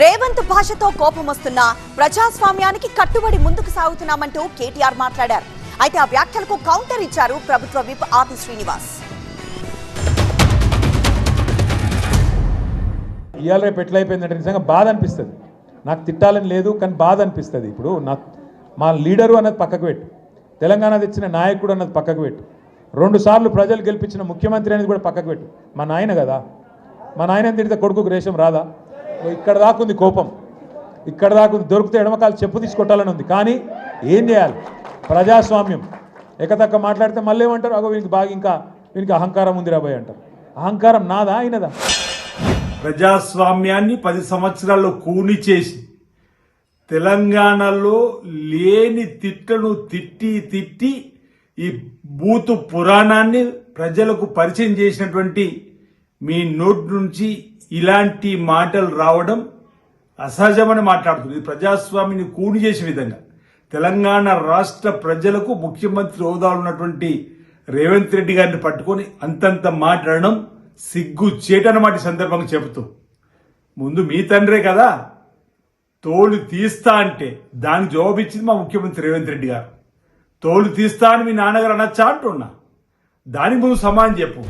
రేవంత్ భాషతో కోపం వస్తున్నా ప్రజాస్వామ్యానికి కట్టుబడి ముందుకు సాగుతున్నామంటూ కేటీఆర్ మాట్లాడారు. అయితే ఆ వ్యాఖ్యలకు కౌంటర్ ఇచ్చారు ప్రభుత్వ విప్ ఆది శ్రీనివాస్. ఇవాళ రేపు ఎట్లయిపోయిందంటే నిజంగా బాధ అనిపిస్తుంది. నాకు తిట్టాలని లేదు, కానీ బాధ అనిపిస్తుంది. ఇప్పుడు మా లీడరు అన్నది పక్కకు పెట్టు, తెలంగాణ తెచ్చిన నాయకుడు అన్నది పక్కకు పెట్టు, 2 సార్లు ప్రజలు గెలిపించిన ముఖ్యమంత్రి అనేది కూడా పక్కకు పెట్టు. మా నాయన కదా, మా నాయన తిడితే కొడుకుకు రేషం రాదా? ఇక్కడ దాకుంది కోపం, ఇక్కడ దాకుంది. దొరికితే ఎడమకాలు చెప్పు తీసుకొట్టాలని ఉంది. కానీ ఏం చేయాలి? ప్రజాస్వామ్యం. ఎకతక్క మాట్లాడితే మళ్ళీ ఏమంటారు? అగో వీనికి బాగా ఇంకా వీనికి అహంకారం ఉంది రాబోయ్ అంటారు. అహంకారం నాదా ఆయనదా? ప్రజాస్వామ్యాన్ని 10 సంవత్సరాల్లో కూని చేసి తెలంగాణలో లేని తిట్టను తిట్టి ఈ బూతు పురాణాన్ని ప్రజలకు పరిచయం చేసినటువంటి మీ నోటి నుంచి ఇలాంటి మాటలు రావడం అసహజమని మాట్లాడుతుంది. ప్రజాస్వామ్యాన్ని కూని చేసే విధంగా తెలంగాణ రాష్ట్ర ప్రజలకు ముఖ్యమంత్రి హోదా ఉన్నటువంటి రేవంత్ రెడ్డి గారిని పట్టుకొని అంతంత మాట్లాడడం సిగ్గు చేటనమాట సందర్భంగా చెబుతూ, ముందు మీ తండ్రే కదా తోలు తీస్తా అంటే దానికి జవాబిచ్చింది మా ముఖ్యమంత్రి రేవంత్ రెడ్డి గారు. తోలు తీస్తా అని మీ నాన్నగారు అనొచ్చా అంటున్నా, దానికి ముందు సమానం చెప్పు.